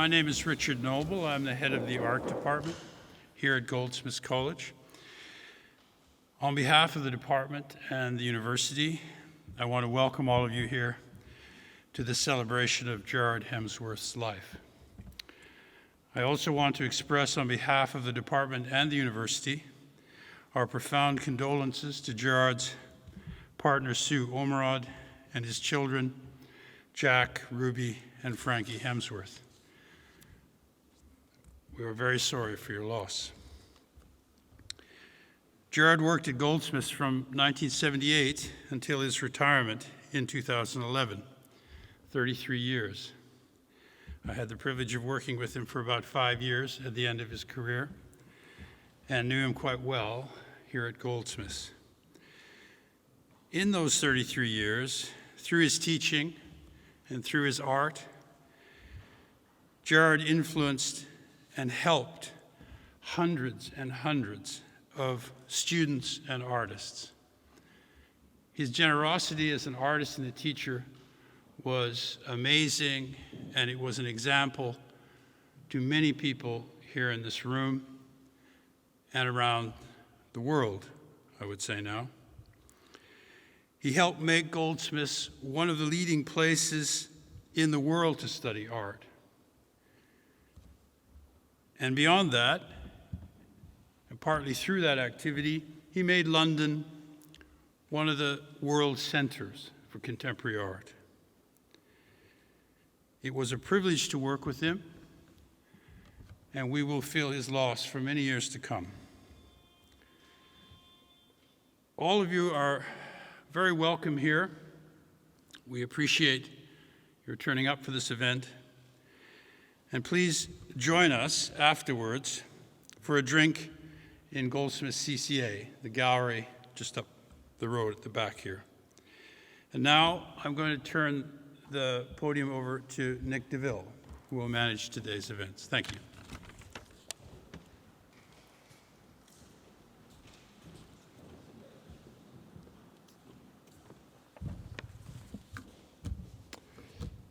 My name is Richard Noble. I'm the head of the art department here at Goldsmiths College. On behalf of the department and the university, I want to welcome all of you here to the celebration of Gerard Hemsworth's life. I also want to express on behalf of the department and the university our profound condolences to Gerard's partner Sue Ormerod and his children, Jack, Ruby, and Frankie Hemsworth. We are very sorry for your loss. Gerard worked at Goldsmiths from 1978 until his retirement in 2011, 33 years. I had the privilege of working with him for about 5 years at the end of his career and knew him quite well here at Goldsmiths. In those 33 years, through his teaching and through his art, Gerard influenced and helped hundreds and hundreds of students and artists. His generosity as an artist and a teacher was amazing, and it was an example to many people here in this room and around the world, I would say now. He helped make Goldsmiths one of the leading places in the world to study art. And beyond that, and partly through that activity, he made London one of the world centers for contemporary art. It was a privilege to work with him, and we will feel his loss for many years to come. All of you are very welcome here. We appreciate your turning up for this event. And please join us afterwards for a drink in Goldsmiths CCA, the gallery just up the road at the back here. And now I'm going to turn the podium over to Nick DeVille, who will manage today's events. Thank you.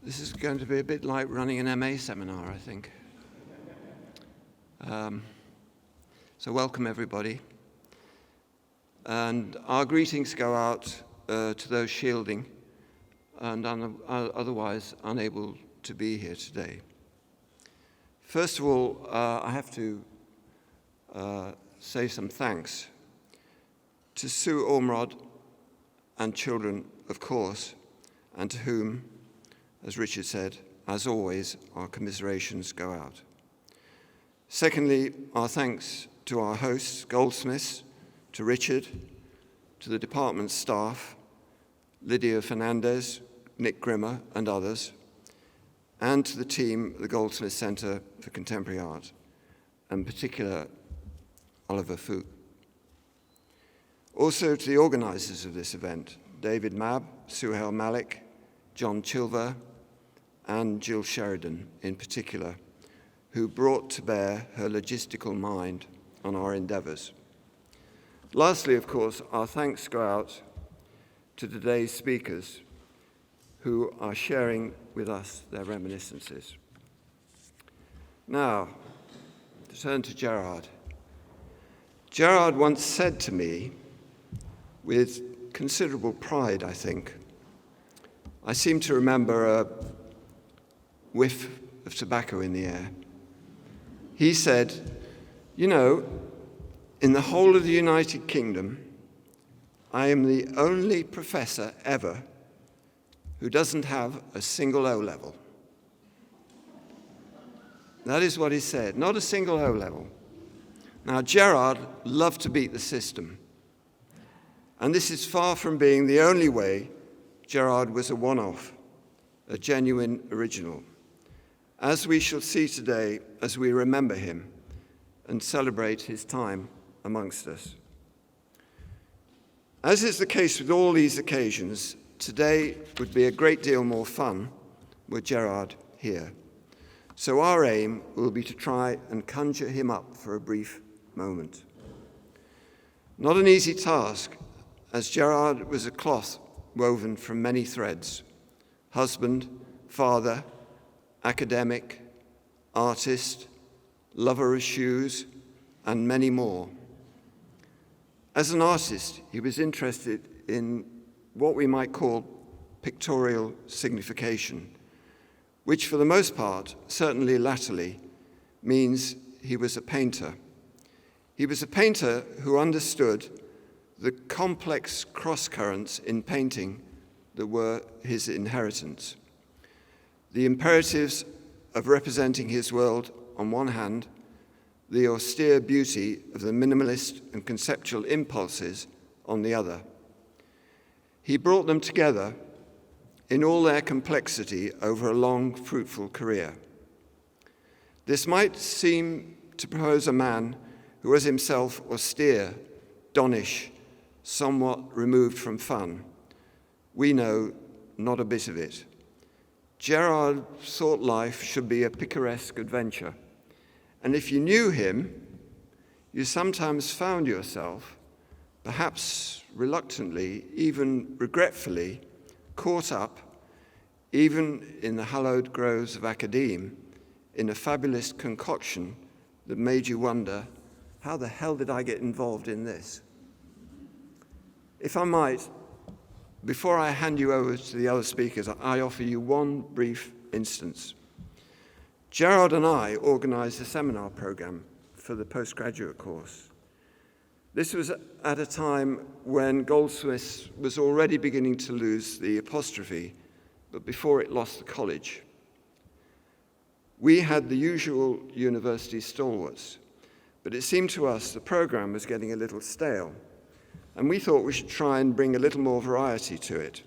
This is going to be a bit like running an MA seminar, I think. So welcome, everybody. And our greetings go out to those shielding and otherwise unable to be here today. First of all, I have to say some thanks to Sue Ormerod and children, of course, and to whom, as Richard said, as always, our commiserations go out. Secondly, our thanks to our hosts, Goldsmiths, to Richard, to the department staff, Lydia Fernandez, Nick Grimmer, and others, and to the team at the Goldsmiths Centre for Contemporary Art, and in particular, Oliver Fu. Also to the organisers of this event, David Mabb, Suhail Malik, John Chilver, and Jill Sheridan in particular, who brought to bear her logistical mind on our endeavours. Lastly, of course, our thanks go out to today's speakers who are sharing with us their reminiscences. Now, to turn to Gerard. Gerard once said to me, with considerable pride, I think, I seem to remember a whiff of tobacco in the air. He said, "You know, in the whole of the United Kingdom, I am the only professor ever who doesn't have a single O-level." That is what he said, not a single O-level. Now, Gerard loved to beat the system. And this is far from being the only way Gerard was a one-off, a genuine original, as we shall see today as we remember him and celebrate his time amongst us. As is the case with all these occasions, today would be a great deal more fun with Gerard here. So our aim will be to try and conjure him up for a brief moment. Not an easy task, as Gerard was a cloth woven from many threads: husband, father, academic, artist, lover of shoes, and many more. As an artist, he was interested in what we might call pictorial signification, which for the most part, certainly latterly, means he was a painter. He was a painter who understood the complex cross-currents in painting that were his inheritance. The imperatives of representing his world on one hand, the austere beauty of the minimalist and conceptual impulses on the other. He brought them together in all their complexity over a long, fruitful career. This might seem to propose a man who was himself austere, donnish, somewhat removed from fun. We know not a bit of it. Gerard thought life should be a picaresque adventure, and if you knew him, you sometimes found yourself, perhaps reluctantly, even regretfully, caught up, even in the hallowed groves of academe, in a fabulous concoction that made you wonder, how the hell did I get involved in this? If I might, before I hand you over to the other speakers, I offer you one brief instance. Gerard and I organized a seminar program for the postgraduate course. This was at a time when Goldsmiths was already beginning to lose the apostrophe, but before it lost the college. We had the usual university stalwarts, but it seemed to us the program was getting a little stale, and we thought we should try and bring a little more variety to it.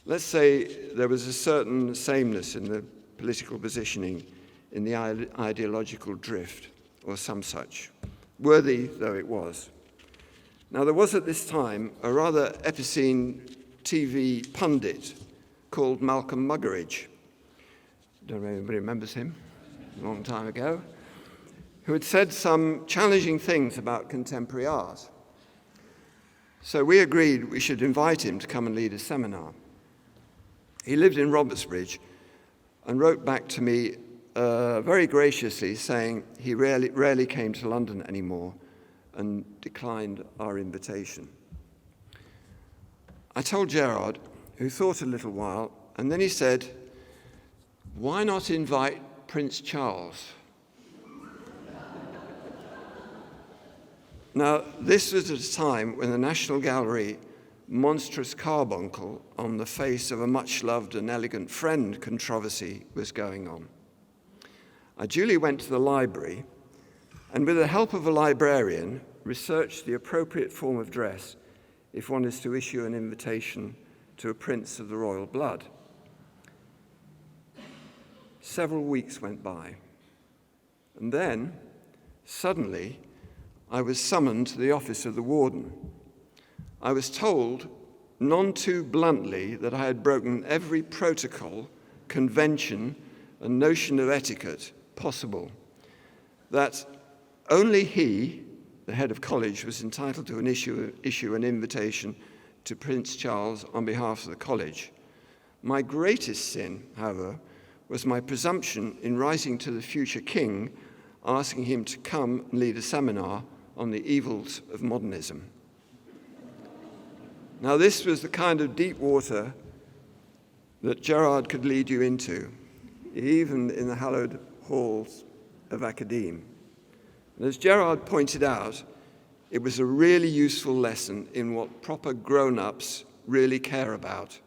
Let's say there was a certain sameness in the political positioning, in the ideological drift, or some such, worthy though it was. Now, there was at this time a rather epicene TV pundit called Malcolm Muggeridge. Don't know if anybody remembers him, a long time ago, who had said some challenging things about contemporary art. So we agreed we should invite him to come and lead a seminar. He lived in Robertsbridge and wrote back to me very graciously saying he rarely came to London anymore and declined our invitation. I told Gerard, who thought a little while, and then he said, "Why not invite Prince Charles?" Now, this was at a time when the National Gallery monstrous carbuncle on the face of a much-loved and elegant friend controversy was going on. I duly went to the library and, with the help of a librarian, researched the appropriate form of dress if one is to issue an invitation to a prince of the royal blood. Several weeks went by, and then, suddenly, I was summoned to the office of the warden. I was told, none too bluntly, that I had broken every protocol, convention, and notion of etiquette possible, that only he, the head of college, was entitled to issue an invitation to Prince Charles on behalf of the college. My greatest sin, however, was my presumption in writing to the future king, asking him to come and lead a seminar on the evils of modernism. Now, this was the kind of deep water that Gerard could lead you into, even in the hallowed halls of academe. And as Gerard pointed out, it was a really useful lesson in what proper grown-ups really care about.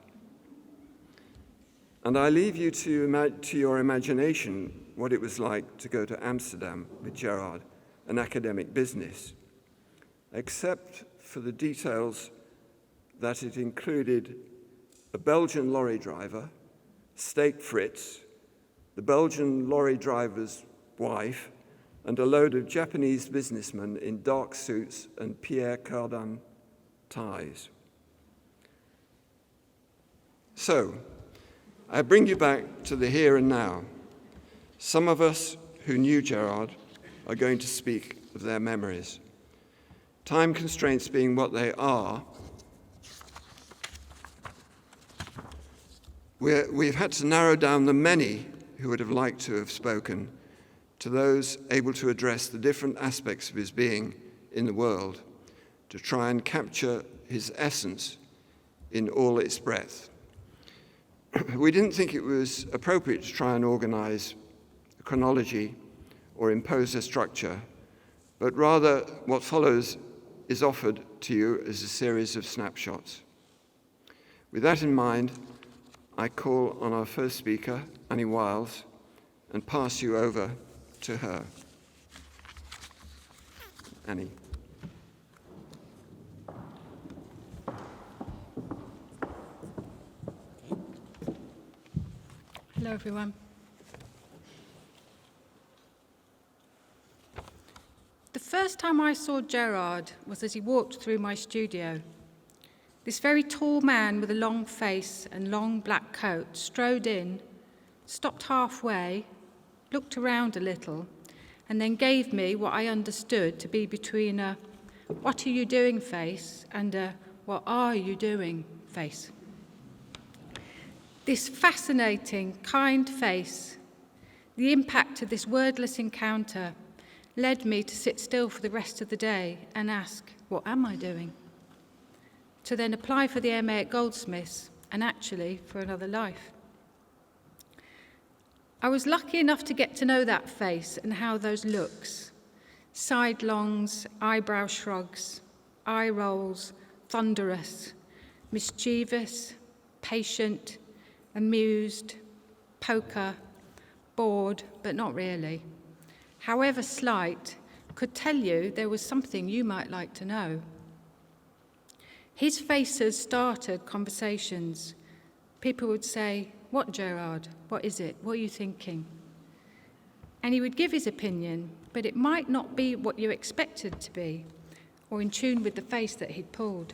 And I leave you to your imagination what it was like to go to Amsterdam with Gerard, an academic business, except for the details that it included a Belgian lorry driver, steak frites, the Belgian lorry driver's wife, and a load of Japanese businessmen in dark suits and Pierre Cardin ties. So, I bring you back to the here and now. Some of us who knew Gerard are going to speak of their memories. Time constraints being what they are, we've had to narrow down the many who would have liked to have spoken, to those able to address the different aspects of his being in the world, to try and capture his essence in all its breadth. We didn't think it was appropriate to try and organize a chronology or impose a structure, but rather what follows is offered to you as a series of snapshots. With that in mind, I call on our first speaker, Annie Wiles, and pass you over to her. Annie. Hello, everyone. The first time I saw Gerard was as he walked through my studio. This very tall man with a long face and long black coat strode in, stopped halfway, looked around a little, and then gave me what I understood to be between a "what are you doing" face and a "what are you doing" face. This fascinating, kind face, the impact of this wordless encounter, led me to sit still for the rest of the day and ask, what am I doing? To then apply for the MA at Goldsmiths and actually for another life. I was lucky enough to get to know that face and how those looks, sidelongs, eyebrow shrugs, eye rolls, thunderous, mischievous, patient, amused, poker, bored, but not really, however slight, could tell you there was something you might like to know. His faces started conversations. People would say, "What, Gerard? What is it? What are you thinking?" And he would give his opinion, but it might not be what you expected to be, or in tune with the face that he'd pulled.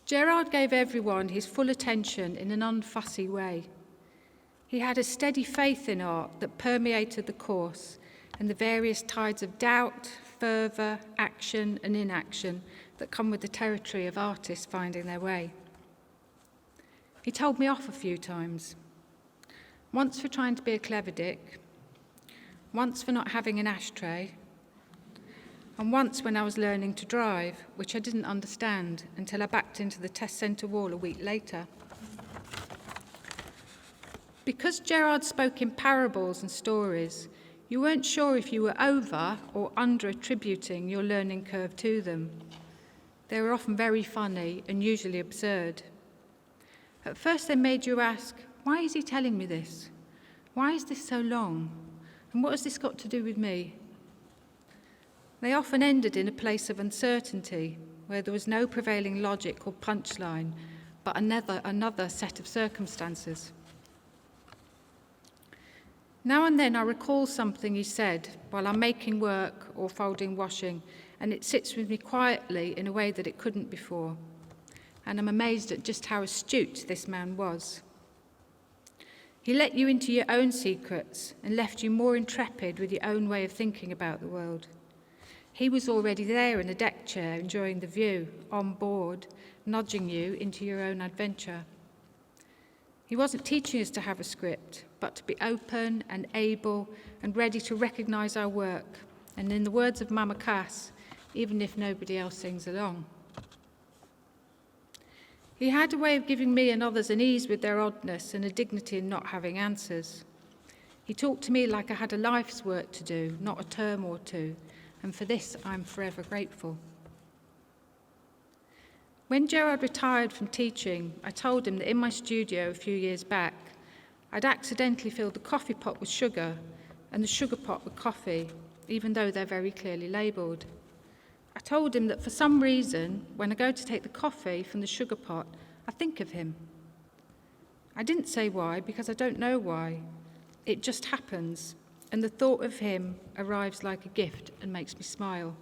Gerard gave everyone his full attention in an unfussy way. He had a steady faith in art that permeated the course and the various tides of doubt, fervour, action and inaction that come with the territory of artists finding their way. He told me off a few times. Once for trying to be a clever dick, once for not having an ashtray, and once when I was learning to drive, which I didn't understand until I backed into the test centre wall a week later. Because Gerard spoke in parables and stories, you weren't sure if you were over or under attributing your learning curve to them. They were often very funny and usually absurd. At first they made you ask, why is he telling me this? Why is this so long? And what has this got to do with me? They often ended in a place of uncertainty, where there was no prevailing logic or punchline, but another set of circumstances. Now and then I recall something he said while I'm making work or folding washing, and it sits with me quietly in a way that it couldn't before. And I'm amazed at just how astute this man was. He let you into your own secrets and left you more intrepid with your own way of thinking about the world. He was already there in a deck chair, enjoying the view, on board, nudging you into your own adventure. He wasn't teaching us to have a script, but to be open and able and ready to recognise our work, and in the words of Mama Cass, even if nobody else sings along. He had a way of giving me and others an ease with their oddness and a dignity in not having answers. He talked to me like I had a life's work to do, not a term or two, and for this I'm forever grateful. When Gerard retired from teaching, I told him that in my studio a few years back, I'd accidentally filled the coffee pot with sugar and the sugar pot with coffee, even though they're very clearly labelled. I told him that for some reason, when I go to take the coffee from the sugar pot, I think of him. I didn't say why, because I don't know why. It just happens, and the thought of him arrives like a gift and makes me smile.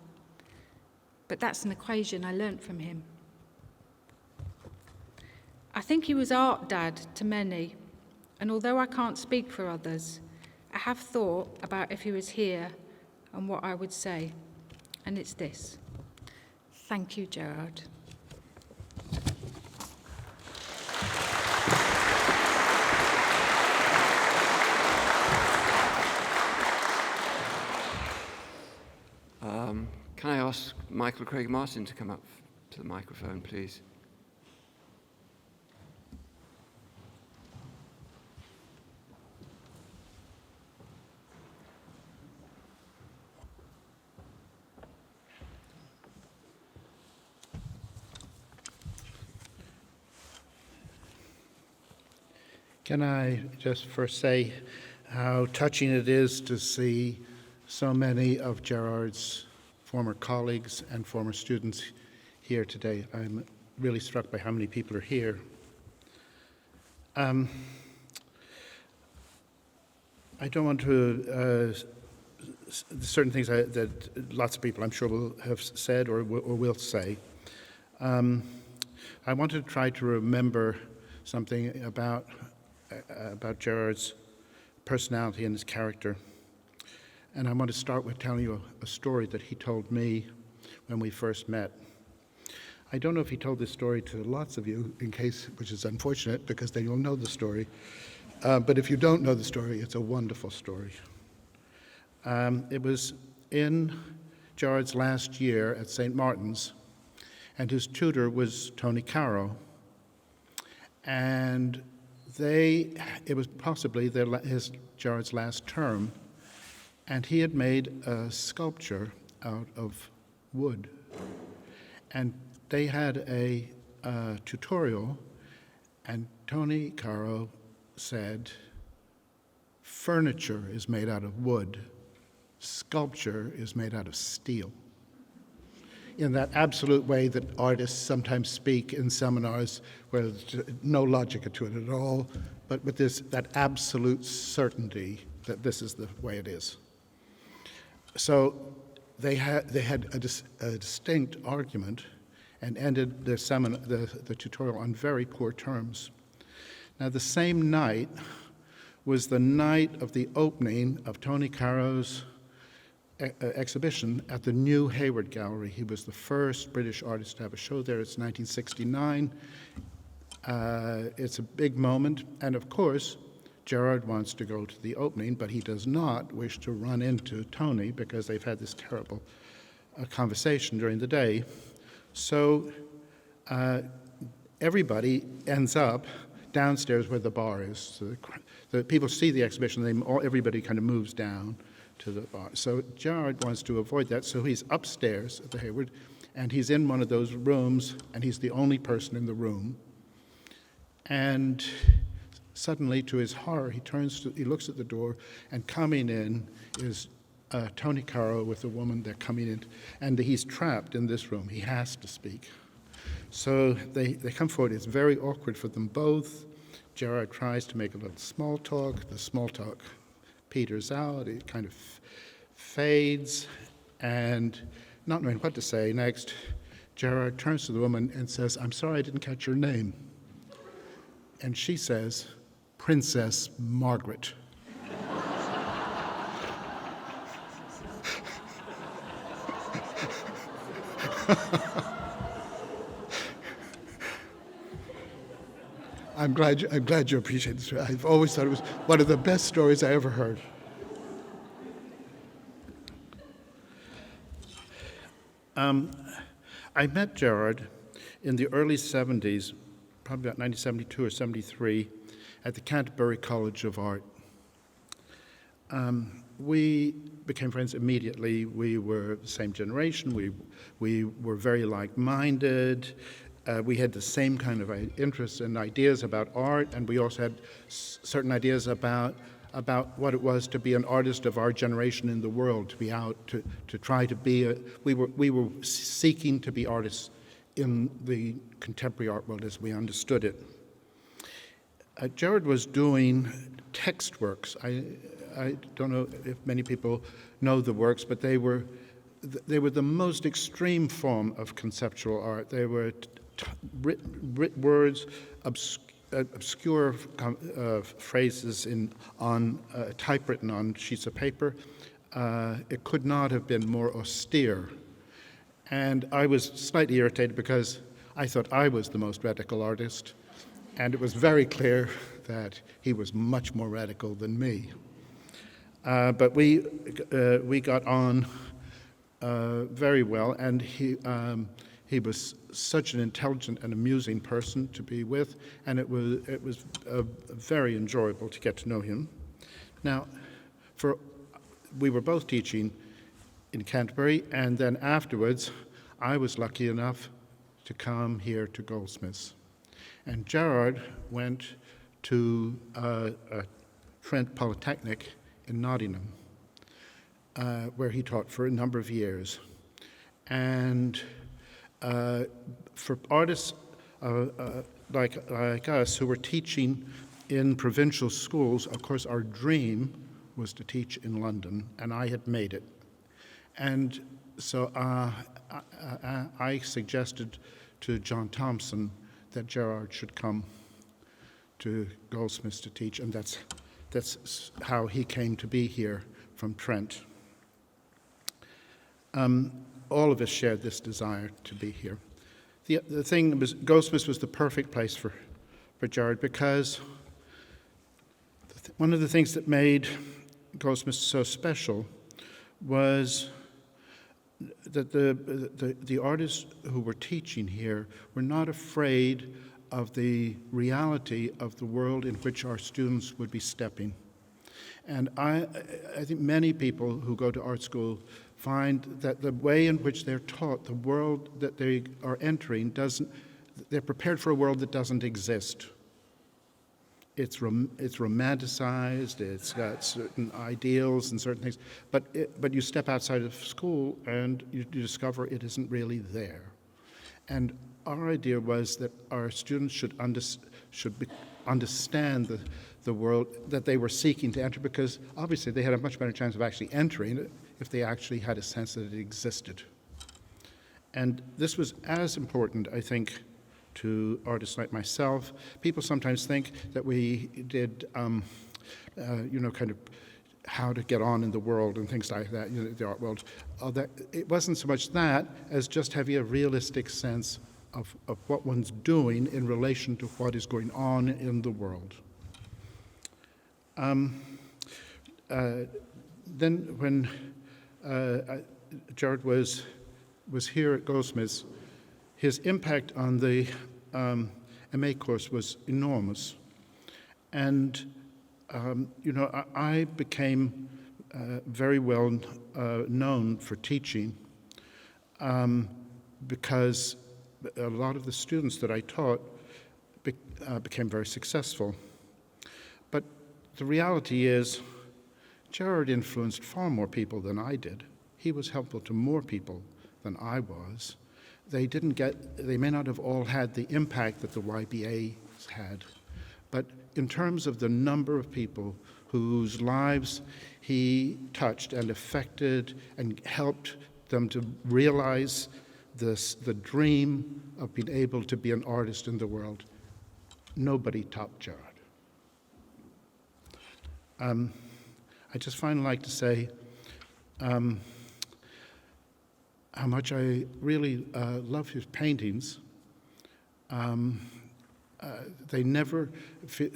But that's an equation I learnt from him. I think he was art dad to many, and although I can't speak for others, I have thought about if he was here and what I would say, and it's this. Thank you, Gerard. ask Michael Craig Martin to come up to the microphone, please. Can I just first say how touching it is to see so many of Gerard's former colleagues and former students here today. I'm really struck by how many people are here. I don't want to, certain things that lots of people I'm sure will have said or will say. I want to try to remember something about Gerard's personality and his character. And I want to start with telling you a story that he told me when we first met. I don't know if he told this story to lots of you, in case, which is unfortunate, because then you'll know the story. But if you don't know the story, it's a wonderful story. It was in Gerard's last year at St. Martin's, and his tutor was Tony Caro. And it was possibly Gerard's last term, and he had made a sculpture out of wood. And they had a tutorial, and Tony Caro said, furniture is made out of wood, sculpture is made out of steel. In that absolute way that artists sometimes speak in seminars where there's no logic to it at all, but with that absolute certainty that this is the way it is. So they had a distinct argument and ended the tutorial on very poor terms. Now, the same night was the night of the opening of Tony Caro's exhibition at the new Hayward Gallery. He was the first British artist to have a show there. It's 1969. It's a big moment, and of course, Gerard wants to go to the opening, but he does not wish to run into Tony because they've had this terrible conversation during the day. So everybody ends up downstairs where the bar is. So the people see the exhibition, everybody kind of moves down to the bar. So Gerard wants to avoid that, so he's upstairs at the Hayward, and he's in one of those rooms, and he's the only person in the room. And suddenly, to his horror, he looks at the door, and coming in is Tony Caro with a woman. They're coming in, and he's trapped in this room. He has to speak. So they come forward. It's very awkward for them both. Gerard tries to make a little small talk. The small talk peters out. It kind of fades, and not knowing what to say next, Gerard turns to the woman and says, "I'm sorry I didn't catch your name." And she says, "Princess Margaret." I'm glad you appreciate this story. I've always thought it was one of the best stories I ever heard. I met Gerard in the early 70s, probably about 1972 or 73, at the Canterbury College of Art. We became friends immediately. We were the same generation. We were very like-minded. We had the same kind of interests and ideas about art, and we also had certain ideas about what it was to be an artist of our generation in the world, to be out, to try to be we were seeking to be artists in the contemporary art world as we understood it. Gerard was doing text works. I don't know if many people know the works, but they were the most extreme form of conceptual art. They were written words, obscure phrases typewritten on sheets of paper. It could not have been more austere. And I was slightly irritated because I thought I was the most radical artist, and it was very clear that he was much more radical than me. But we got on very well, and he was such an intelligent and amusing person to be with, and it was very enjoyable to get to know him. Now, we were both teaching in Canterbury, and then afterwards, I was lucky enough to come here to Goldsmiths. And Gerard went to Trent Polytechnic in Nottingham, where he taught for a number of years. And for artists like us who were teaching in provincial schools, of course, our dream was to teach in London, and I had made it. And so I suggested to John Thompson that Gerard should come to Goldsmiths to teach, and that's how he came to be here from Trent. All of us shared this desire to be here. The thing was, Goldsmiths was the perfect place for Gerard, because one of the things that made Goldsmiths so special was that the artists who were teaching here were not afraid of the reality of the world in which our students would be stepping. And I think many people who go to art school find that the way in which they're taught, the world that they are entering, they're prepared for a world that doesn't exist. It's romanticized, it's got certain ideals and certain things, but you step outside of school and you discover it isn't really there. And our idea was that our students should understand the world that they were seeking to enter, because obviously they had a much better chance of actually entering it if they actually had a sense that it existed. And this was as important, I think, to artists like myself. People sometimes think that we did, kind of how to get on in the world and things like that, the art world. It wasn't so much that as just having a realistic sense of what one's doing in relation to what is going on in the world. Then when Gerard was here at Goldsmiths, his impact on the MA course was enormous. And, I became very well known for teaching because a lot of the students that I taught became very successful. But the reality is, Gerard influenced far more people than I did. He was helpful to more people than I was. They may not have all had the impact that the YBA had, but in terms of the number of people whose lives he touched and affected and helped them to realize the dream of being able to be an artist in the world, nobody topped Gerard. I just finally like to say how much I really love his paintings. They never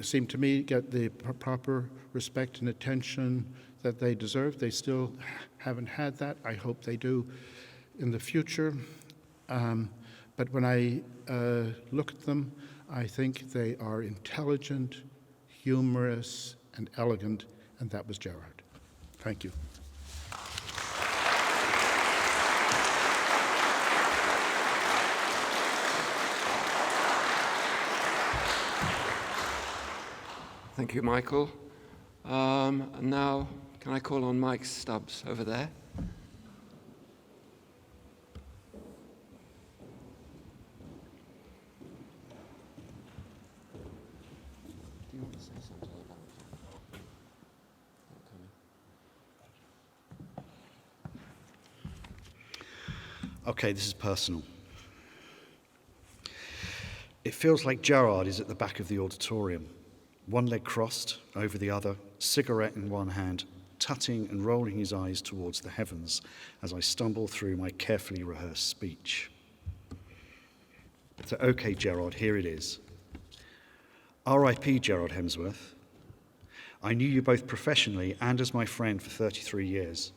seem to me get the proper respect and attention that they deserve. They still haven't had that. I hope they do in the future. But when I look at them, I think they are intelligent, humorous, and elegant, and that was Gerard. Thank you. Thank you, Michael. And now, can I call on Mike Stubbs over there? Do you want to say something about not coming? Okay, this is personal. It feels like Gerard is at the back of the auditorium, one leg crossed over the other, cigarette in one hand, tutting and rolling his eyes towards the heavens as I stumble through my carefully rehearsed speech. So, okay, Gerard, here it is. R.I.P. Gerard Hemsworth. I knew you both professionally and as my friend for 33 years.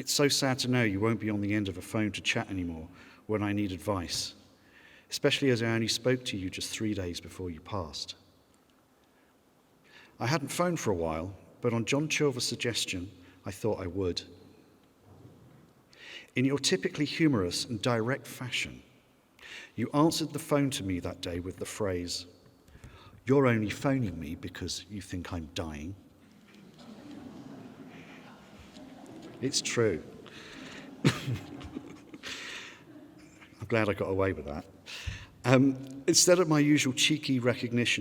It's so sad to know you won't be on the end of a phone to chat anymore when I need advice, especially as I only spoke to you just 3 days before you passed. I hadn't phoned for a while, but on John Chilver's suggestion, I thought I would. In your typically humorous and direct fashion, you answered the phone to me that day with the phrase, "You're only phoning me because you think I'm dying." It's true. I'm glad I got away with that. Instead of my usual cheeky response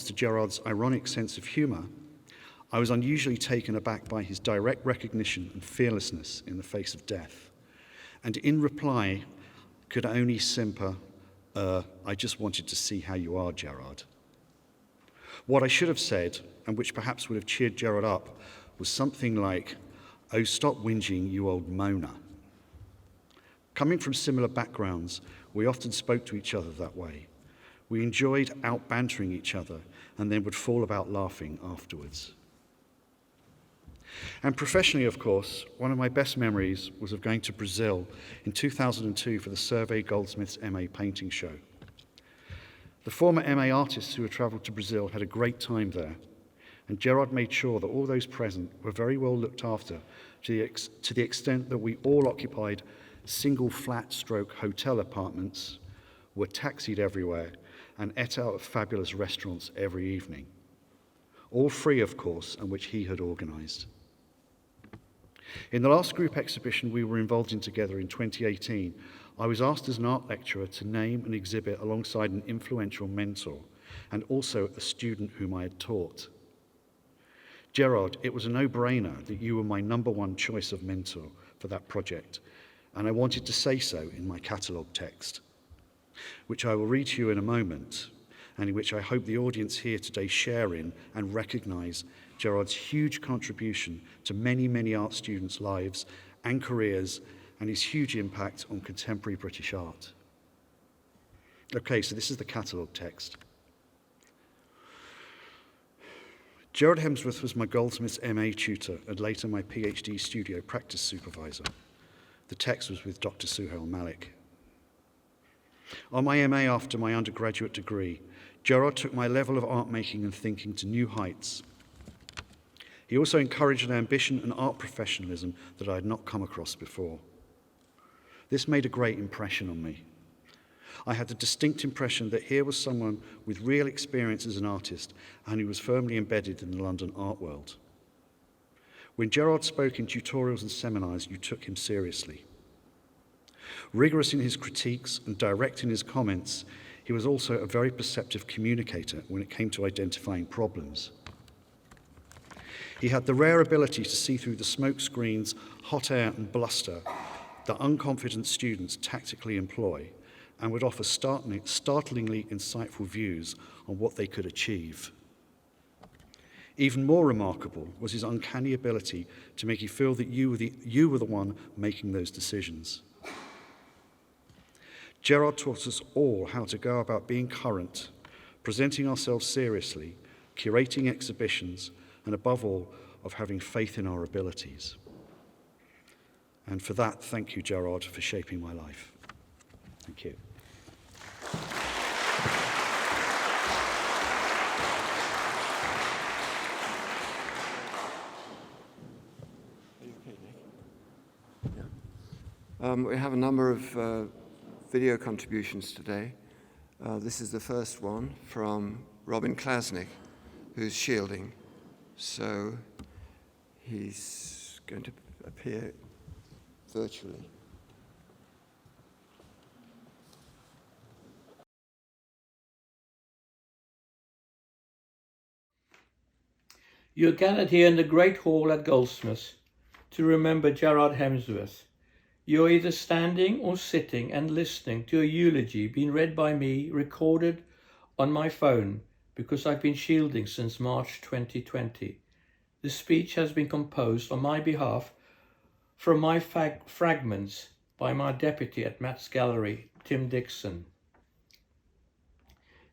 to Gerard's ironic sense of humour, I was unusually taken aback by his direct recognition and fearlessness in the face of death. And in reply, could only simper, "I just wanted to see how you are, Gerard." What I should have said, and which perhaps would have cheered Gerard up, was something like, "Oh, stop whinging, you old moaner." Coming from similar backgrounds, we often spoke to each other that way. We enjoyed out-bantering each other and then would fall about laughing afterwards. And professionally, of course, one of my best memories was of going to Brazil in 2002 for the Survey Goldsmiths MA painting show. The former MA artists who had travelled to Brazil had a great time there, and Gerard made sure that all those present were very well looked after to the extent that we all occupied single flat-stroke hotel apartments, were taxied everywhere, and ate out of fabulous restaurants every evening. All free, of course, and which he had organised. In the last group exhibition we were involved in together in 2018, I was asked as an art lecturer to name an exhibit alongside an influential mentor and also a student whom I had taught. Gerard, it was a no-brainer that you were my number one choice of mentor for that project, and I wanted to say so in my catalogue text, which I will read to you in a moment, and in which I hope the audience here today share in and recognise Gerard's huge contribution to many, many art students' lives and careers, and his huge impact on contemporary British art. Okay, so this is the catalogue text. Gerard Hemsworth was my Goldsmiths MA tutor and later my PhD studio practice supervisor. The text was with Dr. Suhail Malik. On my MA after my undergraduate degree, Gerard took my level of art making and thinking to new heights. He also encouraged an ambition and art professionalism that I had not come across before. This made a great impression on me. I had the distinct impression that here was someone with real experience as an artist and who was firmly embedded in the London art world. When Gerard spoke in tutorials and seminars, you took him seriously. Rigorous in his critiques and direct in his comments, he was also a very perceptive communicator when it came to identifying problems. He had the rare ability to see through the smoke screens, hot air and bluster that unconfident students tactically employ, and would offer startlingly insightful views on what they could achieve. Even more remarkable was his uncanny ability to make you feel that you were the one making those decisions. Gerard taught us all how to go about being current, presenting ourselves seriously, curating exhibitions, and above all, of having faith in our abilities. And for that, thank you, Gerard, for shaping my life. Thank you. We have a number of video contributions today. This is the first one from Robin Klasnick, who's shielding. So he's going to appear virtually. You are gathered here in the Great Hall at Goldsmiths to remember Gerard Hemsworth. You are either standing or sitting and listening to a eulogy being read by me, recorded on my phone, because I've been shielding since March 2020. The speech has been composed on my behalf from my fragments by my deputy at Matt's Gallery, Tim Dixon.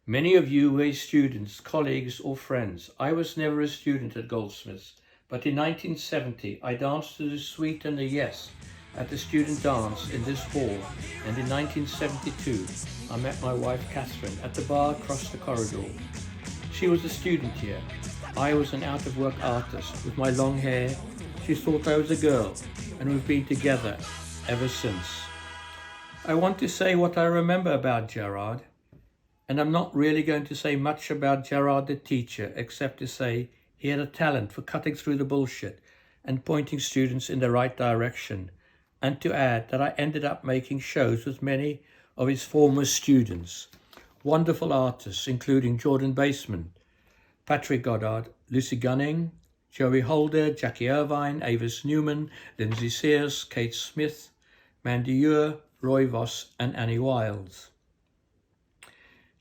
Many of you were students, colleagues or friends. I was never a student at Goldsmiths, but in 1970 I danced to the Suite and the Yes at the student dance in this hall, and in 1972 I met my wife Catherine at the bar across the corridor. She was a student here. I was an out-of-work artist with my long hair. She thought I was a girl, and we've been together ever since. I want to say what I remember about Gerard, and I'm not really going to say much about Gerard the teacher, except to say he had a talent for cutting through the bullshit and pointing students in the right direction, and to add that I ended up making shows with many of his former students, wonderful artists including Jordan Baseman, Patrick Goddard, Lucy Gunning, Joey Holder, Jackie Irvine, Avis Newman, Lindsay Sears, Kate Smith, Mandy Ewer, Roy Voss and Annie Wiles.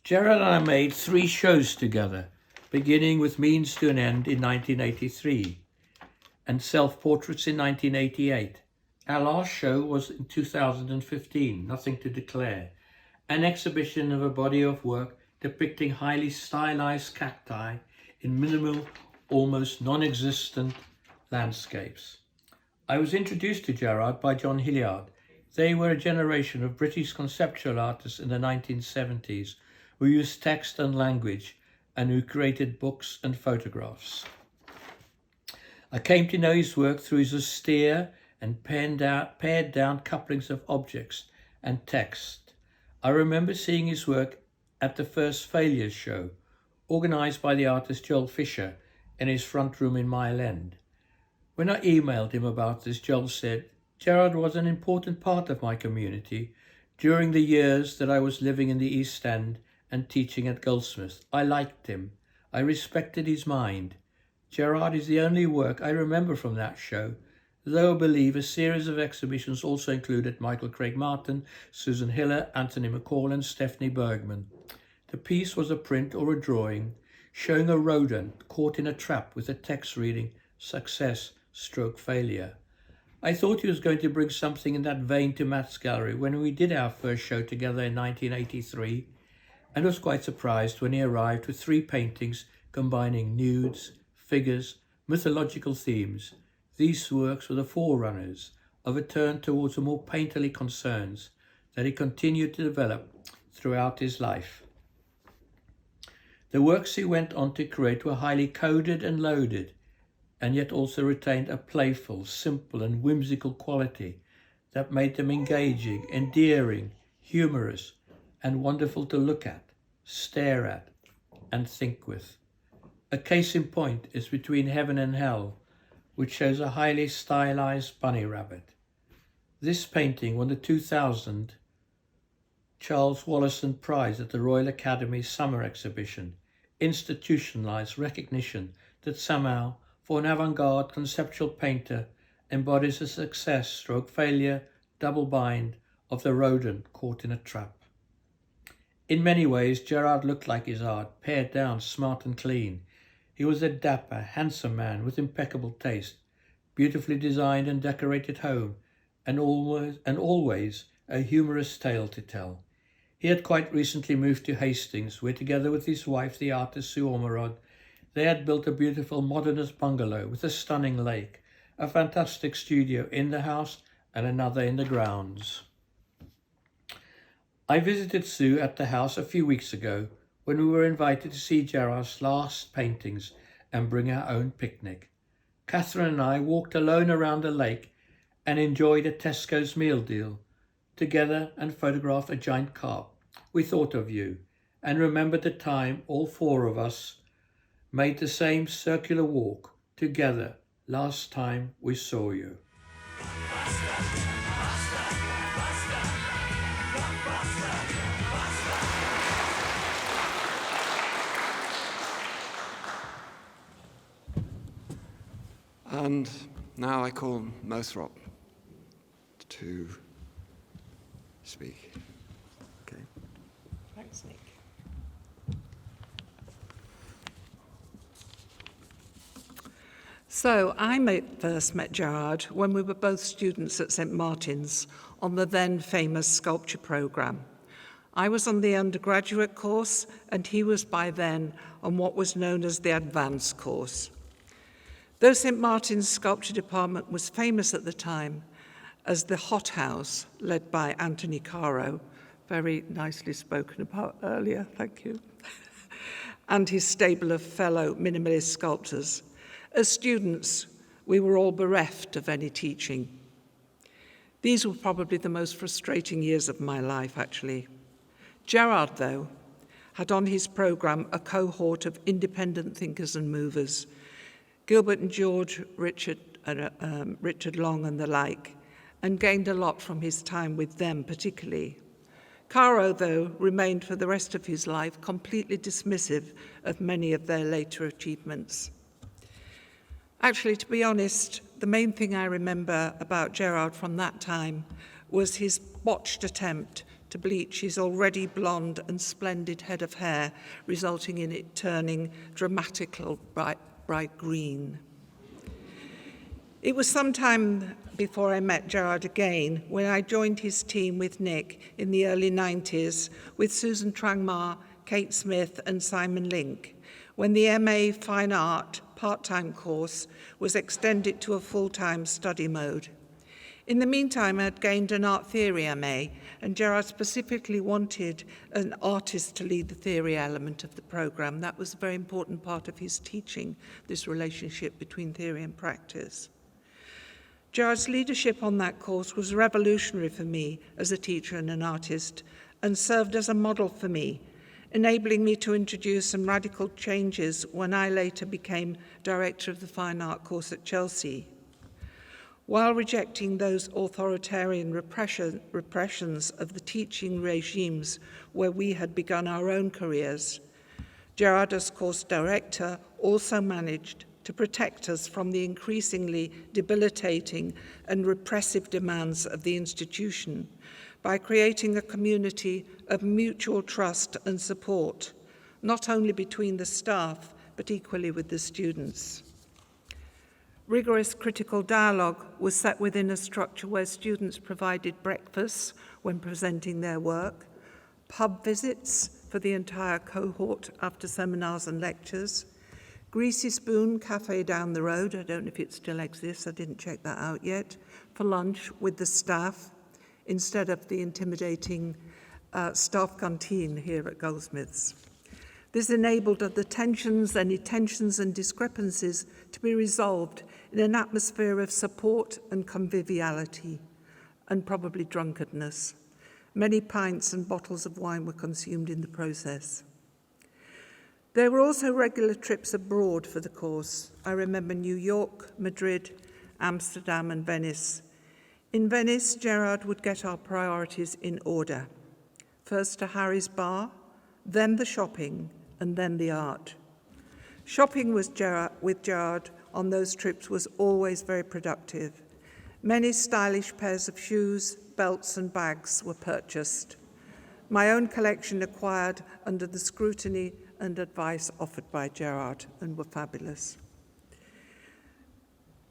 Gerard and I made 3 shows together, beginning with Means to an End in 1983 and Self-Portraits in 1988. Our last show was in 2015, Nothing to Declare, an exhibition of a body of work depicting highly stylized cacti in minimal, almost non-existent landscapes. I was introduced to Gerard by John Hilliard. They were a generation of British conceptual artists in the 1970s who used text and language and who created books and photographs. I came to know his work through his austere and pared down couplings of objects and text. I remember seeing his work at the first Failures show, organised by the artist Joel Fisher in his front room in Mile End. When I emailed him about this, Joel said, "Gerard was an important part of my community during the years that I was living in the East End and teaching at Goldsmiths. I liked him. I respected his mind. Gerard is the only work I remember from that show, though I believe a series of exhibitions also included Michael Craig Martin, Susan Hiller, Anthony McCall and Stephanie Bergman. The piece was a print or a drawing showing a rodent caught in a trap with a text reading success/failure. I thought he was going to bring something in that vein to Matt's gallery when we did our first show together in 1983, and was quite surprised when he arrived with 3 paintings combining nudes, figures, mythological themes. These works were the forerunners of a turn towards the more painterly concerns that he continued to develop throughout his life. The works he went on to create were highly coded and loaded, and yet also retained a playful, simple and whimsical quality that made them engaging, endearing, humorous, and wonderful to look at, stare at, and think with. A case in point is Between Heaven and Hell, which shows a highly stylized bunny rabbit. This painting won the 2000 Charles Wollaston Prize at the Royal Academy Summer Exhibition, institutionalized recognition that somehow, for an avant-garde conceptual painter, embodies the success/failure double bind of the rodent caught in a trap. In many ways, Gerard looked like his art, pared down, smart and clean. He was a dapper, handsome man with impeccable taste, beautifully designed and decorated home, and always a humorous tale to tell. He had quite recently moved to Hastings, where together with his wife, the artist Sue Ormerod, they had built a beautiful modernist bungalow with a stunning lake, a fantastic studio in the house and another in the grounds. I visited Sue at the house a few weeks ago when we were invited to see Gerard's last paintings and bring our own picnic. Catherine and I walked alone around the lake and enjoyed a Tesco's meal deal together and photographed a giant carp. We thought of you and remembered the time all 4 of us made the same circular walk together last time we saw you. And now I call Mothrop to speak. Okay. Thanks, Nick. So I first met Gerard when we were both students at St Martin's on the then famous sculpture programme. I was on the undergraduate course and he was by then on what was known as the advanced course. Though St. Martin's Sculpture Department was famous at the time as the Hot House, led by Anthony Caro, very nicely spoken about earlier, thank you, and his stable of fellow minimalist sculptors, as students, we were all bereft of any teaching. These were probably the most frustrating years of my life, actually. Gerard, though, had on his programme a cohort of independent thinkers and movers, Gilbert and George, Richard Long and the like, and gained a lot from his time with them particularly. Caro, though, remained for the rest of his life completely dismissive of many of their later achievements. Actually, to be honest, the main thing I remember about Gerard from that time was his botched attempt to bleach his already blonde and splendid head of hair, resulting in it turning dramatical bright green. It was some time before I met Gerard again when I joined his team with Nick in the early 90s with Susan Trangmar, Kate Smith and Simon Link, when the MA Fine Art part-time course was extended to a full-time study mode. In the meantime, I had gained an art theory MA, and Gerard specifically wanted an artist to lead the theory element of the programme. That was a very important part of his teaching, this relationship between theory and practice. Gerard's leadership on that course was revolutionary for me as a teacher and an artist, and served as a model for me, enabling me to introduce some radical changes when I later became director of the Fine Art course at Chelsea. While rejecting those authoritarian repressions of the teaching regimes where we had begun our own careers, Gerard, as course director, also managed to protect us from the increasingly debilitating and repressive demands of the institution by creating a community of mutual trust and support, not only between the staff, but equally with the students. Rigorous critical dialogue was set within a structure where students provided breakfasts when presenting their work, pub visits for the entire cohort after seminars and lectures, Greasy Spoon Cafe down the road, I don't know if it still exists, I didn't check that out yet, for lunch with the staff, instead of the intimidating staff canteen here at Goldsmiths. This enabled the tensions, any tensions and discrepancies to be resolved in an atmosphere of support and conviviality, and probably drunkenness. Many pints and bottles of wine were consumed in the process. There were also regular trips abroad for the course. I remember New York, Madrid, Amsterdam, and Venice. In Venice, Gerard would get our priorities in order. First to Harry's bar, then the shopping, and then the art. Shopping with Gerard on those trips was always very productive. Many stylish pairs of shoes, belts, and bags were purchased. My own collection acquired under the scrutiny and advice offered by Gerard, and were fabulous.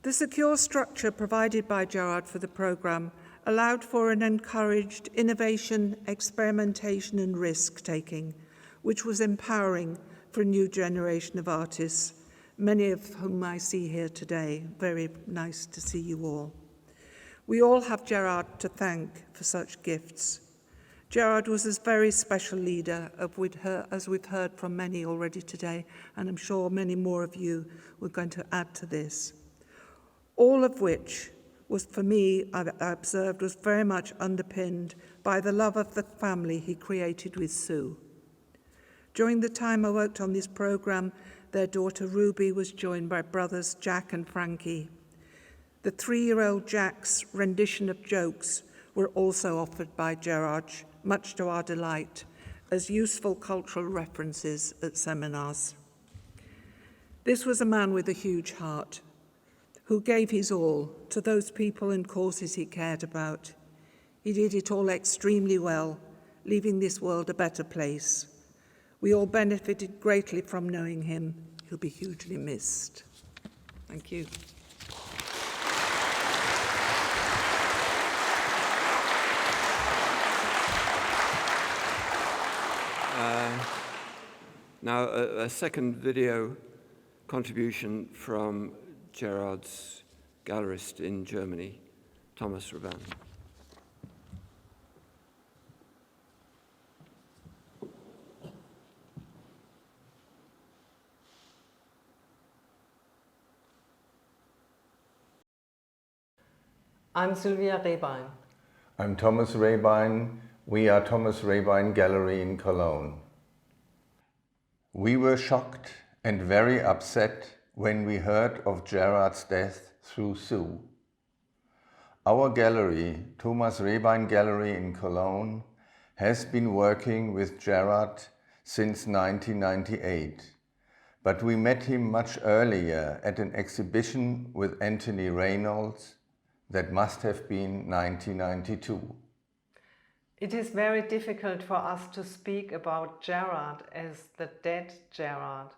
The secure structure provided by Gerard for the programme allowed for and encouraged innovation, experimentation, and risk-taking, which was empowering for a new generation of artists, many of whom I see here today. Very nice to see you all. We all have Gerard to thank for such gifts. Gerard was a very special leader, as we've heard from many already today, and I'm sure many more of you were going to add to this. All of which was, for me, I observed, was very much underpinned by the love of the family he created with Sue. During the time I worked on this programme, their daughter Ruby was joined by brothers Jack and Frankie. The 3-year-old Jack's rendition of jokes were also offered by Gerard, much to our delight, as useful cultural references at seminars. This was a man with a huge heart, who gave his all to those people and causes he cared about. He did it all extremely well, leaving this world a better place. We all benefited greatly from knowing him. He'll be hugely missed. Thank you. Now, a second video contribution from Gerard's gallerist in Germany, Thomas Raban. I'm Sylvia Rehbein. I'm Thomas Rehbein. We are Thomas Rehbein Gallery in Cologne. We were shocked and very upset when we heard of Gerard's death through Sue. Our gallery, Thomas Rehbein Gallery in Cologne, has been working with Gerard since 1998, but we met him much earlier at an exhibition with Anthony Reynolds. That must have been 1992. It is very difficult for us to speak about Gerard as the dead Gerard,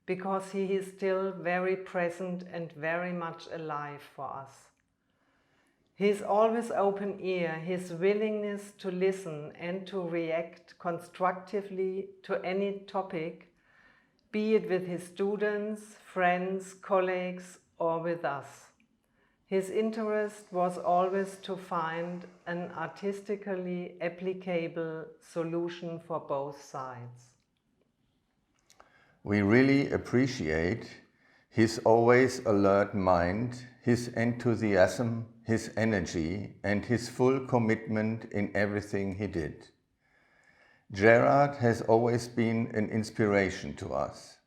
because he is still very present and very much alive for us. His always open ear, his willingness to listen and to react constructively to any topic, be it with his students, friends, colleagues, or with us. His interest was always to find an artistically applicable solution for both sides. We really appreciate his always alert mind, his enthusiasm, his energy, and his full commitment in everything he did. Gerard has always been an inspiration to us.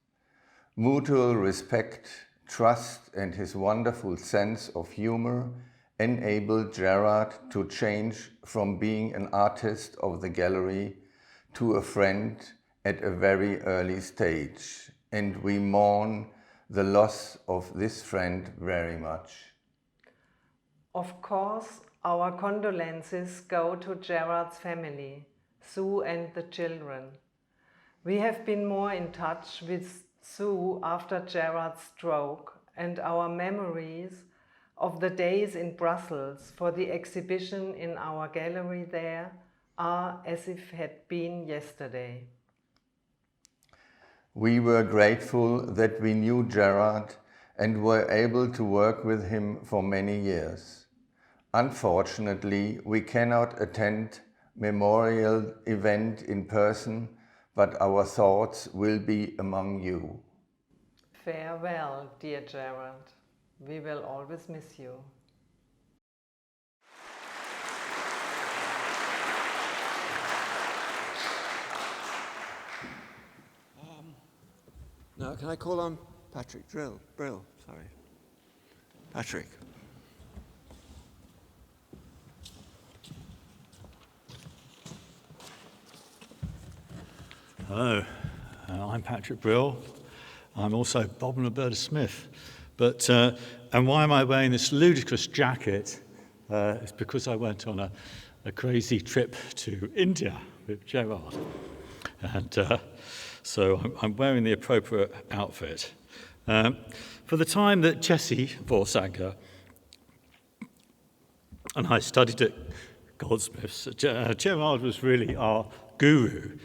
Mutual respect, trust, and his wonderful sense of humor enabled Gerard to change from being an artist of the gallery to a friend at a very early stage, and we mourn the loss of this friend very much. Of course, our condolences go to Gerard's family, Sue and the children. We have been more in touch with Sue after Gerard's stroke, and our memories of the days in Brussels for the exhibition in our gallery there are as if had been yesterday. We were grateful that we knew Gerard and were able to work with him for many years. Unfortunately, we cannot attend memorial event in person, but our thoughts will be among you. Farewell, dear Gerard. We will always miss you. Now, can I call on Patrick Brill? Patrick. Hello, I'm Patrick Brill. I'm also Bob and Roberta Smith. But, and why am I wearing this ludicrous jacket? It's because I went on a crazy trip to India with Gerard. And so I'm wearing the appropriate outfit. For the time that Jessie Vorsager and I studied at Goldsmiths, Gerard was really our guru.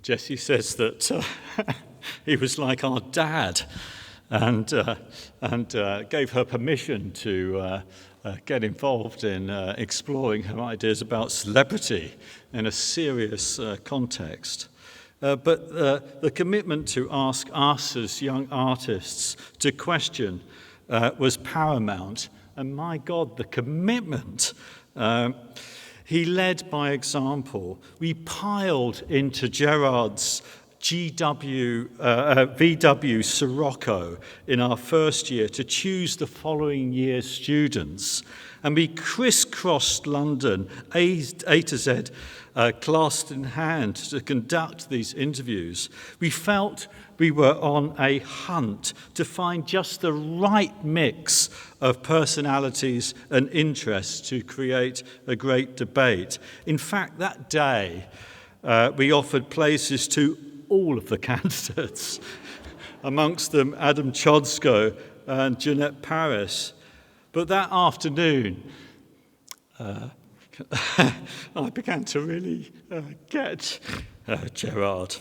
Jessie says that he was like our dad, and gave her permission to get involved in exploring her ideas about celebrity in a serious context. But the commitment to ask us as young artists to question was paramount. And my God, the commitment. He led by example. We piled into Gerard's VW Sirocco in our first year to choose the following year's students. And we crisscrossed London, A to Z, clasped in hand to conduct these interviews. We felt we were on a hunt to find just the right mix of personalities and interests to create a great debate. In fact, that day, we offered places to all of the candidates, amongst them Adam Chodsko and Jeanette Paris. But that afternoon, I began to really get Gerard.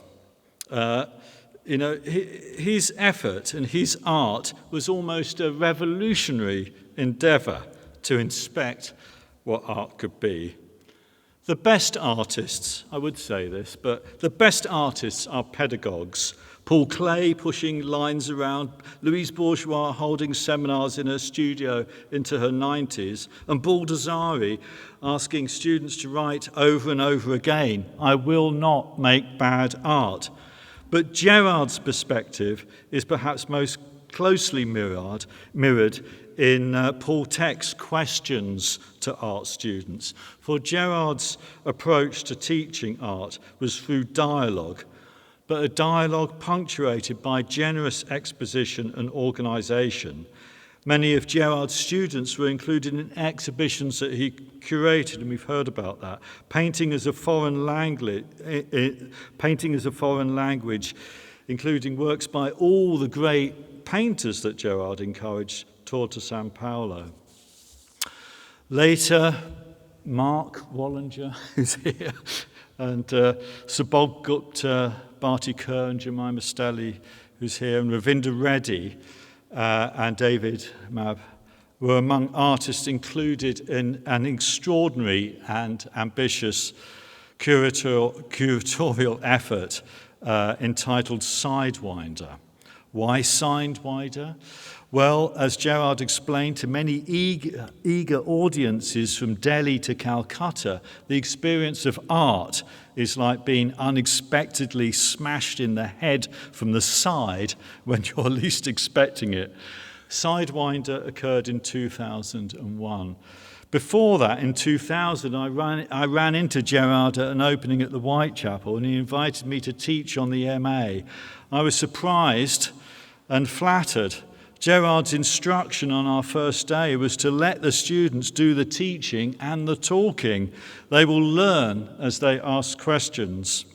You know, his effort and his art was almost a revolutionary endeavour to inspect what art could be. The best artists, I would say this, but the best artists are pedagogues. Paul Klee pushing lines around, Louise Bourgeois holding seminars in her studio into her 90s, and Baldessari asking students to write over and over again, "I will not make bad art." But Gerard's perspective is perhaps most closely mirrored in Paul Tech's questions to art students. For Gerard's approach to teaching art was through dialogue, but a dialogue punctuated by generous exposition and organisation. Many of Gerard's students were included in exhibitions that he curated, and we've heard about that. Painting as a foreign language, including works by all the great painters that Gerard encouraged, toured to Sao Paulo. Later, Mark Wallinger, who's here, and Subodh Gupta, Bharti Kaur and Jemima Stelly, who's here, and Ravinder Reddy and David Mab were among artists included in an extraordinary and ambitious curatorial effort entitled Sidewinder. Why Sidewinder? Well, as Gerard explained to many eager audiences from Delhi to Calcutta, the experience of art is like being unexpectedly smashed in the head from the side when you're least expecting it. Sidewinder occurred in 2001. Before that, in 2000, I ran into Gerard at an opening at the Whitechapel, and he invited me to teach on the MA. I was surprised and flattered. Gerard's instruction on our first day was to let the students do the teaching and the talking. They will learn as they ask questions.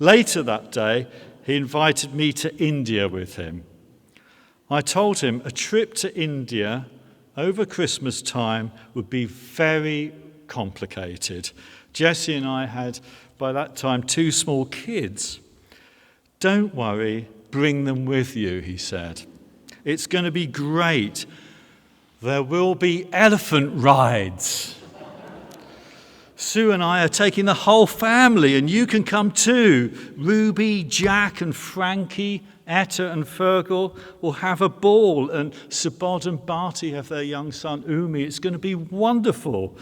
Later that day, he invited me to India with him. I told him a trip to India over Christmas time would be very complicated. Jessie and I had, by that time, 2 small kids. "Don't worry, bring them with you," he said. "It's going to be great. There will be elephant rides. Sue and I are taking the whole family, and you can come too. Ruby, Jack and Frankie, Etta and Fergal will have a ball, and Subodh and Bharti have their young son, Umi. It's going to be wonderful."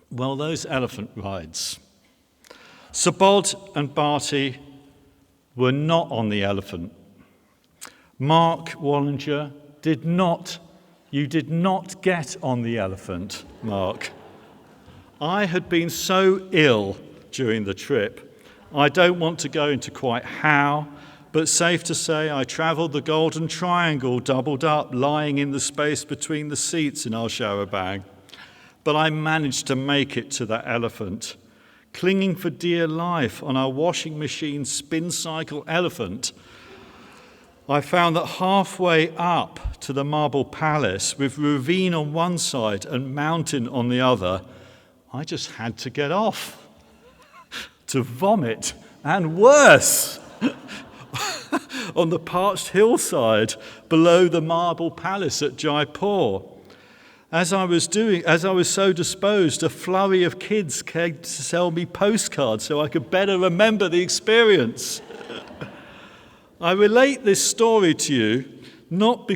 Well, those elephant rides. Subodh and Bharti were not on the elephant. Mark Wallinger you did not get on the elephant, Mark. I had been so ill during the trip. I don't want to go into quite how, but safe to say I travelled the Golden Triangle doubled up, lying in the space between the seats in our shower bag. But I managed to make it to that elephant, clinging for dear life on our washing machine spin cycle elephant. I found that halfway up to the Marble Palace, with ravine on one side and mountain on the other, I just had to get off, to vomit, and worse, on the parched hillside below the Marble Palace at Jaipur. As I was so disposed, a flurry of kids came to sell me postcards so I could better remember the experience. I relate this story to you not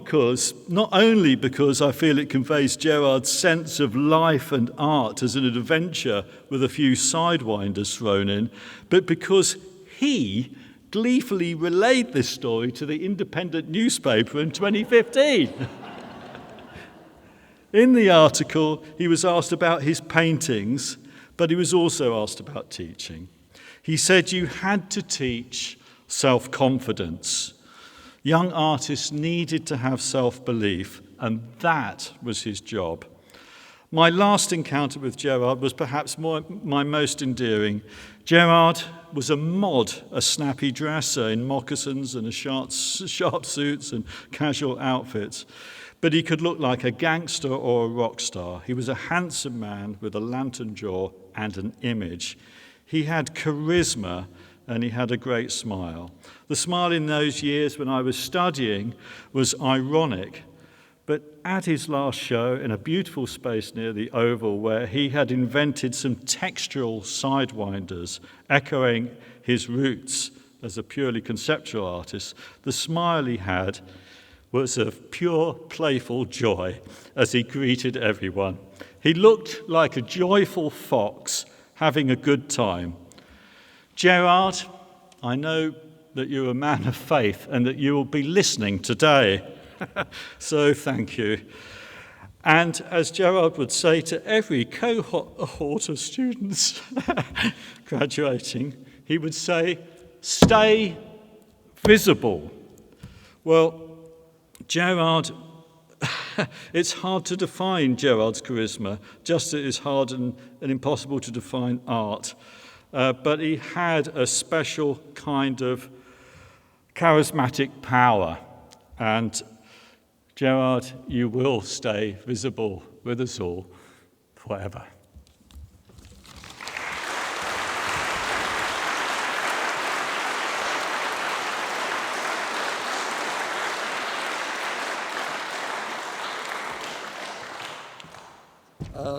only because I feel it conveys Gerard's sense of life and art as an adventure with a few sidewinders thrown in, but because he gleefully relayed this story to the Independent newspaper in 2015. In the article, he was asked about his paintings, but he was also asked about teaching. He said you had to teach self-confidence. Young artists needed to have self-belief, and that was his job. My last encounter with Gerard was perhaps my most endearing. Gerard was a mod, a snappy dresser in moccasins and sharp suits and casual outfits. But he could look like a gangster or a rock star. He was a handsome man with a lantern jaw and an image. He had charisma and he had a great smile. The smile in those years when I was studying was ironic, but at his last show in a beautiful space near the Oval where he had invented some textural sidewinders echoing his roots as a purely conceptual artist, the smile he had was of pure playful joy as he greeted everyone. He looked like a joyful fox having a good time. Gerard, I know that you're a man of faith and that you will be listening today. So thank you. And as Gerard would say to every cohort of students graduating, he would say, stay visible. Well, Gerard, it's hard to define Gerard's charisma, just as it's hard and impossible to define art. But he had a special kind of charismatic power. And Gerard, you will stay visible with us all forever.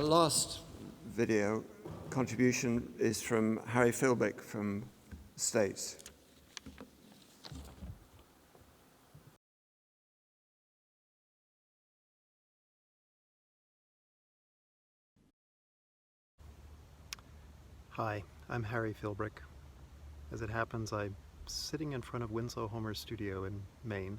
Last video contribution is from Harry Philbrick from the States. Hi, I'm Harry Philbrick. As it happens, I'm sitting in front of Winslow Homer's studio in Maine,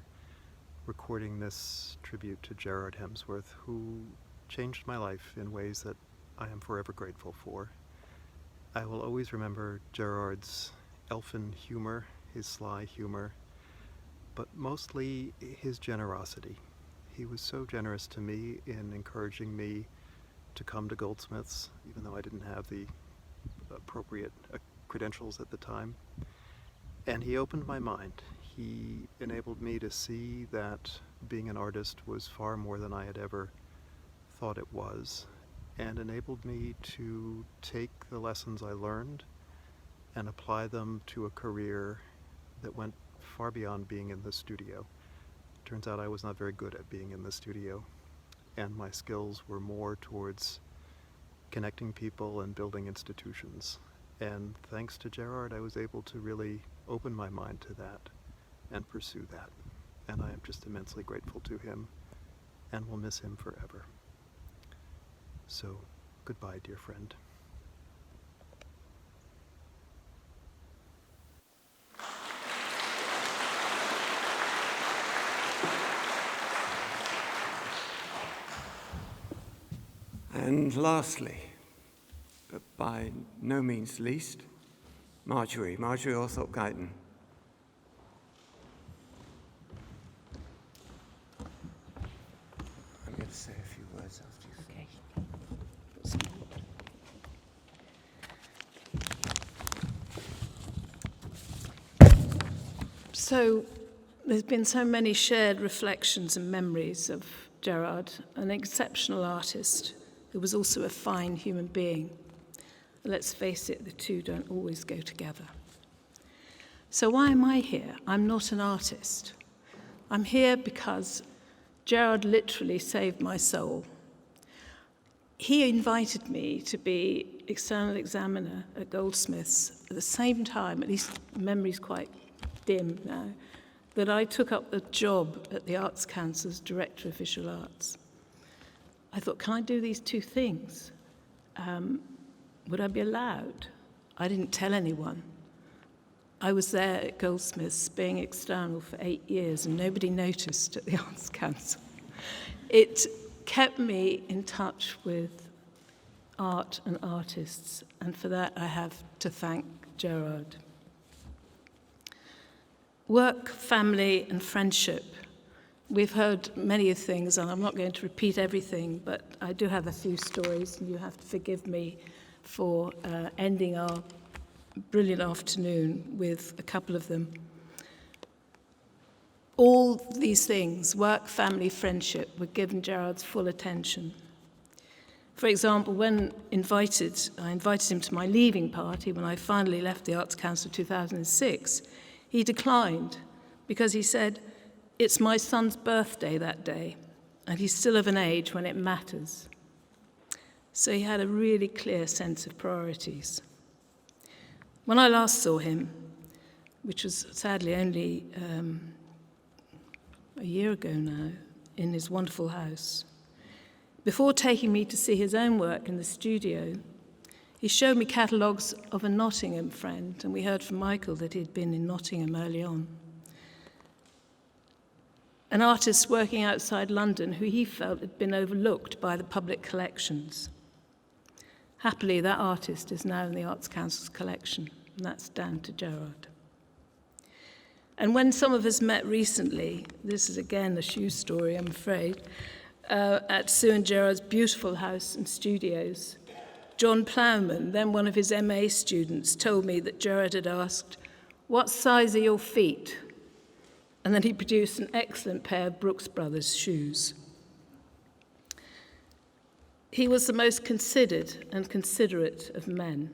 recording this tribute to Gerard Hemsworth, who changed my life in ways that I am forever grateful for. I will always remember Gerard's elfin humor, his sly humor, but mostly his generosity. He was so generous to me in encouraging me to come to Goldsmiths, even though I didn't have the appropriate credentials at the time. And he opened my mind. He enabled me to see that being an artist was far more than I had ever thought it was, and enabled me to take the lessons I learned and apply them to a career that went far beyond being in the studio. Turns out I was not very good at being in the studio, and my skills were more towards connecting people and building institutions. And thanks to Gerard, I was able to really open my mind to that and pursue that. And I am just immensely grateful to him and will miss him forever. So, goodbye, dear friend. And lastly, but by no means least, Marjorie Althorpe-Guyton. I'm going to say a few words after you. Okay. So there's been so many shared reflections and memories of Gerard, an exceptional artist who was also a fine human being. Let's face it, the two don't always go together. So why am I here? I'm not an artist. I'm here because Gerard literally saved my soul. He invited me to be external examiner at Goldsmiths at the same time, at least memory's quite dim now, that I took up the job at the Arts Council as Director of Visual Arts. I thought, can I do these two things? Would I be allowed? I didn't tell anyone. I was there at Goldsmiths being external for 8 years and nobody noticed at the Arts Council. It kept me in touch with art and artists, and for that I have to thank Gerard. Work, family, and friendship. We've heard many things, and I'm not going to repeat everything, but I do have a few stories, and you have to forgive me for ending our brilliant afternoon with a couple of them. All these things, work, family, friendship, were given Gerard's full attention. For example, when I invited him to my leaving party when I finally left the Arts Council in 2006, he declined because he said, "It's my son's birthday that day, and he's still of an age when it matters." So he had a really clear sense of priorities. When I last saw him, which was sadly only a year ago now, in his wonderful house, before taking me to see his own work in the studio, he showed me catalogues of a Nottingham friend, and we heard from Michael that he'd been in Nottingham early on. An artist working outside London who he felt had been overlooked by the public collections. Happily, that artist is now in the Arts Council's collection, and that's down to Gerard. And when some of us met recently, this is again a shoe story, I'm afraid, at Sue and Gerard's beautiful house and studios, John Plowman, then one of his MA students, told me that Gerard had asked, "What size are your feet?" And then he produced an excellent pair of Brooks Brothers shoes. He was the most considered and considerate of men.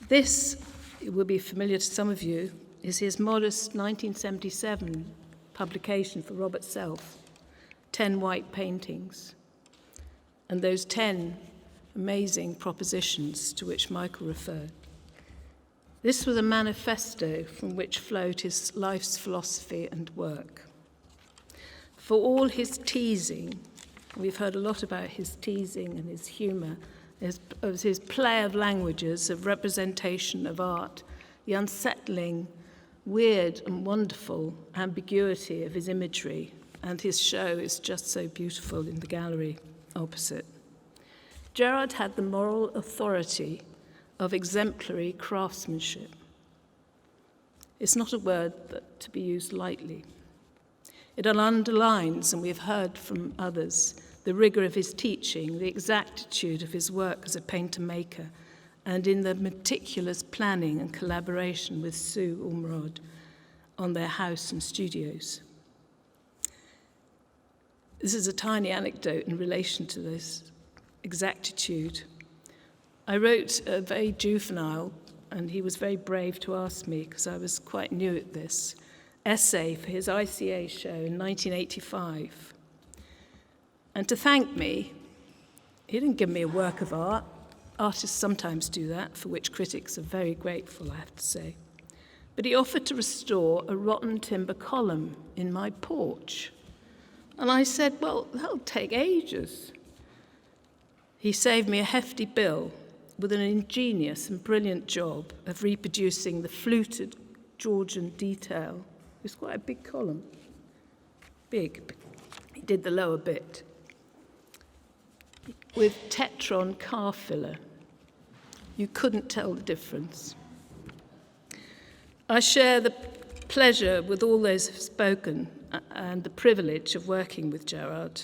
This, it will be familiar to some of you, is his modest 1977 publication for Robert Self, 10 white paintings, and those 10 amazing propositions to which Michael referred. This was a manifesto from which flowed his life's philosophy and work. For all his teasing, we've heard a lot about his teasing and his humour, his play of languages, of representation of art, the unsettling, weird and wonderful ambiguity of his imagery, and his show is just so beautiful in the gallery opposite. Gerard had the moral authority of exemplary craftsmanship. It's not a word to be used lightly. It underlines, and we've heard from others, the rigour of his teaching, the exactitude of his work as a painter-maker, and in the meticulous planning and collaboration with Sue Ormerod on their house and studios. This is a tiny anecdote in relation to this exactitude. I wrote a very juvenile, and he was very brave to ask me because I was quite new at this, essay for his ICA show in 1985. And to thank me, he didn't give me a work of art. Artists sometimes do that, for which critics are very grateful, I have to say. But he offered to restore a rotten timber column in my porch. And I said, well, that'll take ages. He saved me a hefty bill with an ingenious and brilliant job of reproducing the fluted Georgian detail. It was quite a big column. Big. He did the lower bit. With Tetron car filler. You couldn't tell the difference. I share the pleasure with all those who have spoken and the privilege of working with Gerard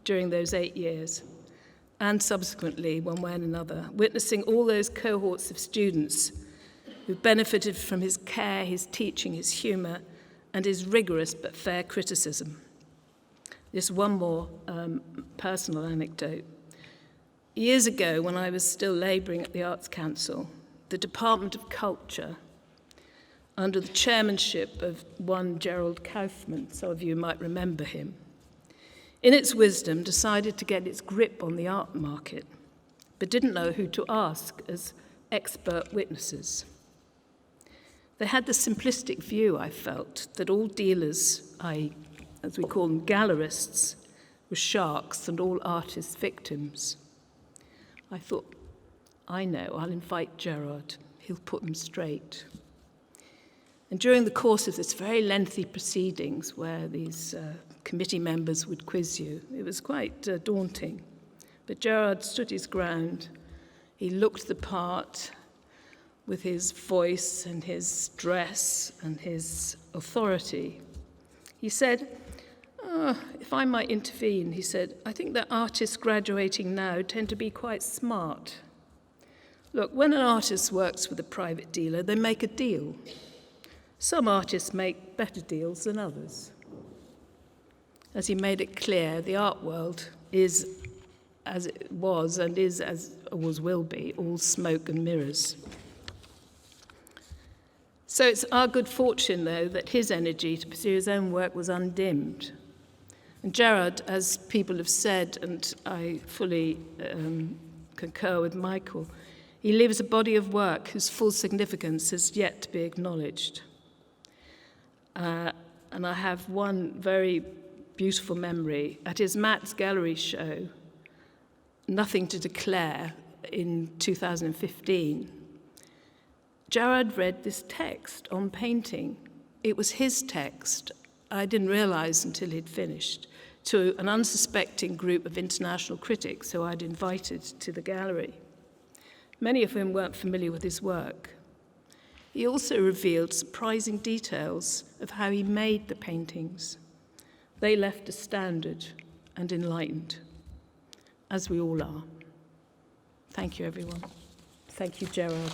during those 8 years and subsequently, one way and another, witnessing all those cohorts of students who benefited from his care, his teaching, his humour, and his rigorous but fair criticism. Just one more personal anecdote. Years ago, when I was still labouring at the Arts Council, the Department of Culture, under the chairmanship of one Gerald Kaufman, some of you might remember him, in its wisdom decided to get its grip on the art market, but didn't know who to ask as expert witnesses. They had the simplistic view, I felt, that all dealers, as we call them, gallerists, were sharks and all artists victims. I thought, I know, I'll invite Gerard. He'll put them straight. And during the course of this very lengthy proceedings where these committee members would quiz you, it was quite daunting. But Gerard stood his ground. He looked the part with his voice and his dress and his authority. He said, if I might intervene, he said, I think that artists graduating now tend to be quite smart. Look, when an artist works with a private dealer, they make a deal. Some artists make better deals than others. As he made it clear, the art world is as it was and is, as always will be, all smoke and mirrors. So it's our good fortune, though, that his energy to pursue his own work was undimmed. And Gerard, as people have said, and I fully concur with Michael, he leaves a body of work whose full significance has yet to be acknowledged. And I have one very beautiful memory. At his Matt's Gallery show, Nothing to Declare, in 2015, Gerard read this text on painting. It was his text. I didn't realize until he'd finished, to an unsuspecting group of international critics who I'd invited to the gallery, many of whom weren't familiar with his work. He also revealed surprising details of how he made the paintings. They left astounded and enlightened, as we all are. Thank you, everyone. Thank you, Gerard.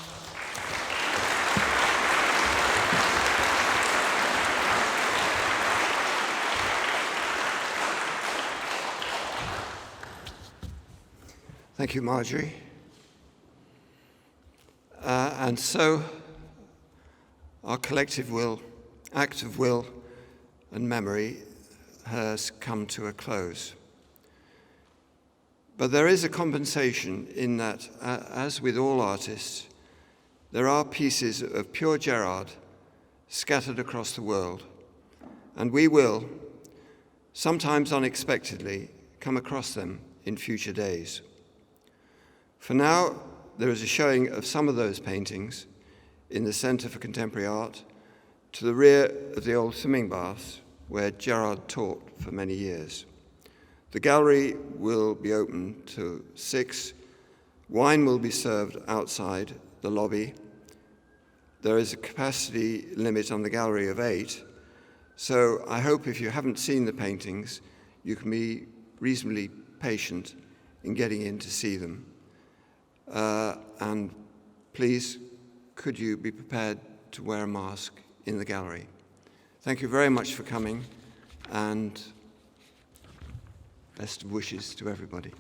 Thank you, Marjorie. And so, our collective will, act of will and memory has come to a close. But there is a compensation in that, as with all artists, there are pieces of pure Gerard scattered across the world, and we will, sometimes unexpectedly, come across them in future days. For now, there is a showing of some of those paintings in the Centre for Contemporary Art to the rear of the old swimming baths where Gerard taught for many years. The gallery will be open to 6. Wine will be served outside the lobby. There is a capacity limit on the gallery of 8, so I hope if you haven't seen the paintings, you can be reasonably patient in getting in to see them. And please, could you be prepared to wear a mask in the gallery? Thank you very much for coming, and best of wishes to everybody.